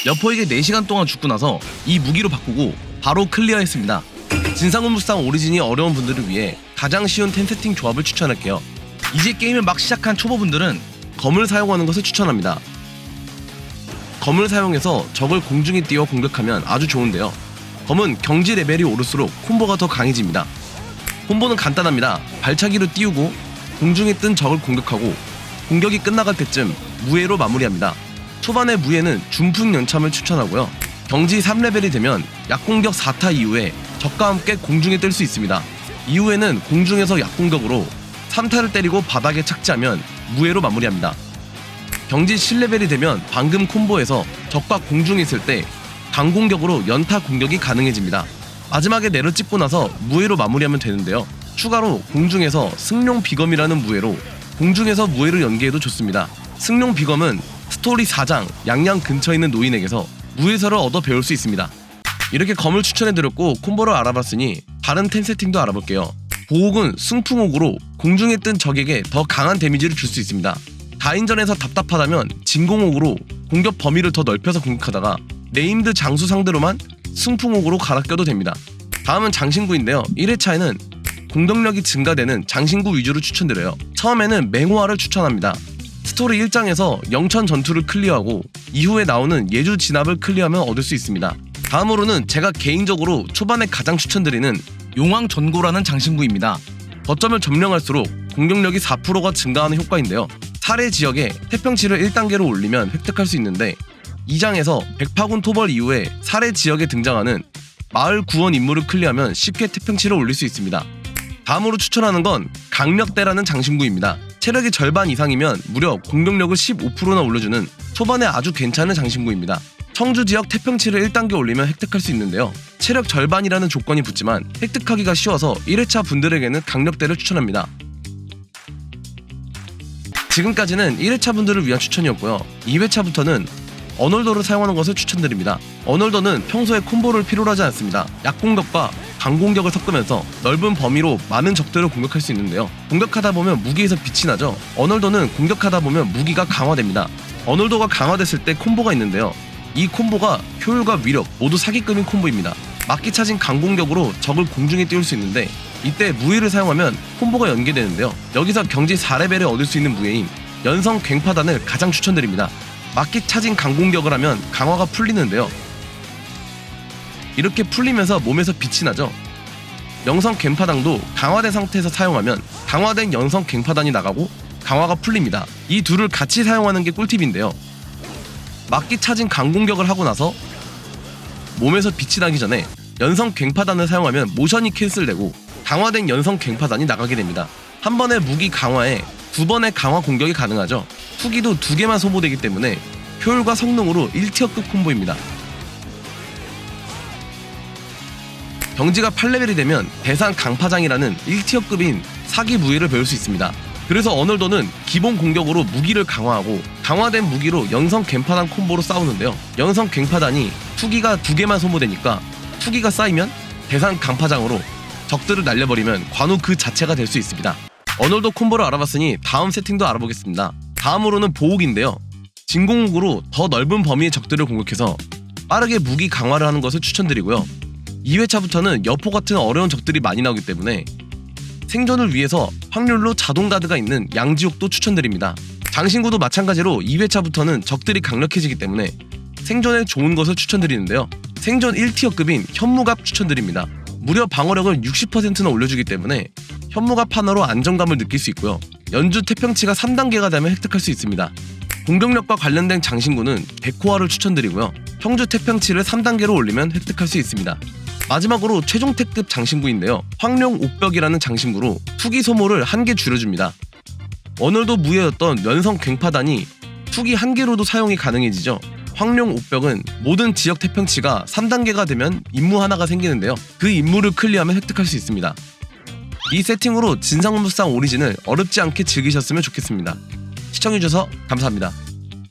여포에게 4시간 동안 죽고 나서 이 무기로 바꾸고 바로 클리어했습니다. 진상훈무쌍 오리진이 어려운 분들을 위해 가장 쉬운 템 세팅 조합을 추천할게요. 이제 게임을 막 시작한 초보분들은 검을 사용하는 것을 추천합니다. 검을 사용해서 적을 공중에 띄워 공격하면 아주 좋은데요. 검은 경지 레벨이 오를수록 콤보가 더 강해집니다. 콤보는 간단합니다. 발차기로 띄우고 공중에 뜬 적을 공격하고 공격이 끝나갈 때쯤 무예로 마무리합니다. 초반의 무예는 중풍 연참을 추천하고요. 경지 3레벨이 되면 약공격 4타 이후에 적과 함께 공중에 뜰 수 있습니다. 이후에는 공중에서 약공격으로 3타를 때리고 바닥에 착지하면 무예로 마무리합니다. 경지 7레벨이 되면 방금 콤보에서 적과 공중에 있을 때 강공격으로 연타 공격이 가능해집니다. 마지막에 내려 찍고 나서 무예로 마무리하면 되는데요. 추가로 공중에서 승룡 비검이라는 무예로 공중에서 무예를 연계해도 좋습니다. 승룡 비검은 스토리 4장 양양 근처에 있는 노인에게서 무예서를 얻어 배울 수 있습니다. 이렇게 검을 추천해드렸고 콤보를 알아봤으니 다른 템 세팅도 알아볼게요. 보옥은 승풍옥으로 공중에 뜬 적에게 더 강한 데미지를 줄 수 있습니다. 다인전에서 답답하다면 진공옥으로 공격 범위를 더 넓혀서 공격하다가 네임드 장수 상대로만 승풍옥으로 갈아 껴도 됩니다. 다음은 장신구인데요. 1회차에는 공격력이 증가되는 장신구 위주로 추천드려요. 처음에는 맹호화를 추천합니다. 스토리 1장에서 영천 전투를 클리어하고 이후에 나오는 예주 진압을 클리어하면 얻을 수 있습니다. 다음으로는 제가 개인적으로 초반에 가장 추천드리는 용왕 전고라는 장신구입니다. 거점을 점령할수록 공격력이 4%가 증가하는 효과인데요. 사례 지역에 태평치를 1단계로 올리면 획득할 수 있는데 2장에서 백파군 토벌 이후에 사례 지역에 등장하는 마을 구원 임무를 클리어하면 쉽게 태평치를 올릴 수 있습니다. 다음으로 추천하는 건 강력대라는 장신구입니다. 체력이 절반 이상이면 무려 공격력을 15%나 올려주는 초반에 아주 괜찮은 장신구입니다. 청주 지역 태평치를 1단계 올리면 획득할 수 있는데요. 체력 절반이라는 조건이 붙지만 획득하기가 쉬워서 1회차 분들에게는 강력대를 추천합니다. 지금까지는 1회차 분들을 위한 추천이었고요. 2회차부터는 어널더를 사용하는 것을 추천드립니다. 어널더는 평소에 콤보를 필요로 하지 않습니다. 약공격과 강공격을 섞으면서 넓은 범위로 많은 적들을 공격할 수 있는데요. 공격하다 보면 무기에서 빛이 나죠. 어널더는 공격하다 보면 무기가 강화됩니다. 어널더가 강화됐을 때 콤보가 있는데요. 이 콤보가 효율과 위력 모두 사기급인 콤보입니다. 막기 차진 강공격으로 적을 공중에 띄울 수 있는데 이때 무예를 사용하면 콤보가 연계되는데요. 여기서 경지 4레벨에 얻을 수 있는 무예인 연성 괭파단을 가장 추천드립니다. 막기 차진 강공격을 하면 강화가 풀리는데요. 이렇게 풀리면서 몸에서 빛이 나죠. 영성 괭파단도 강화된 상태에서 사용하면 강화된 연성 괭파단이 나가고 강화가 풀립니다. 이 둘을 같이 사용하는 게 꿀팁인데요. 막기 차진 강공격을 하고 나서 몸에서 빛이 나기 전에 연성 괭파단을 사용하면 모션이 캔슬되고 강화된 연성 괭파단이 나가게 됩니다. 한 번의 무기 강화에 2번의 강화 공격이 가능하죠. 투기도 2개만 소모되기 때문에 효율과 성능으로 1티어급 콤보입니다. 경지가 8레벨이 되면 대상 강파장이라는 1티어급인 사기 무예를 배울 수 있습니다. 그래서 어널더는 기본 공격으로 무기를 강화하고 강화된 무기로 연성 괭파단 콤보로 싸우는데요. 연성 괭파단이 투기가 2개만 소모되니까 투기가 쌓이면 대상 강파장으로 적들을 날려버리면 관우 그 자체가 될 수 있습니다. 어널더 콤보를 알아봤으니 다음 세팅도 알아보겠습니다. 다음으로는 보옥인데요. 진공옥으로 더 넓은 범위의 적들을 공격해서 빠르게 무기 강화를 하는 것을 추천드리고요. 2회차부터는 여포 같은 어려운 적들이 많이 나오기 때문에 생존을 위해서 확률로 자동 가드가 있는 양지옥도 추천드립니다. 장신구도 마찬가지로 2회차부터는 적들이 강력해지기 때문에 생존에 좋은 것을 추천드리는데요. 생존 1티어급인 현무갑 추천드립니다. 무려 방어력을 60%나 올려주기 때문에 현무갑 하나로 안정감을 느낄 수 있고요. 연주 태평치가 3단계가 되면 획득할 수 있습니다. 공격력과 관련된 장신구는 백호화를 추천드리고요. 형주 태평치를 3단계로 올리면 획득할 수 있습니다. 마지막으로 최종 택급 장신구인데요. 황룡 옥벽이라는 장신구로 투기 소모를 1개 줄여줍니다. 어늘도 무예였던 연성 괭파단이 투기 1개로도 사용이 가능해지죠. 황룡 옥벽은 모든 지역 태평치가 3단계가 되면 임무 하나가 생기는데요. 그 임무를 클리어하면 획득할 수 있습니다. 이 세팅으로 진상훈무쌍 오리진을 어렵지 않게 즐기셨으면 좋겠습니다. 시청해주셔서 감사합니다.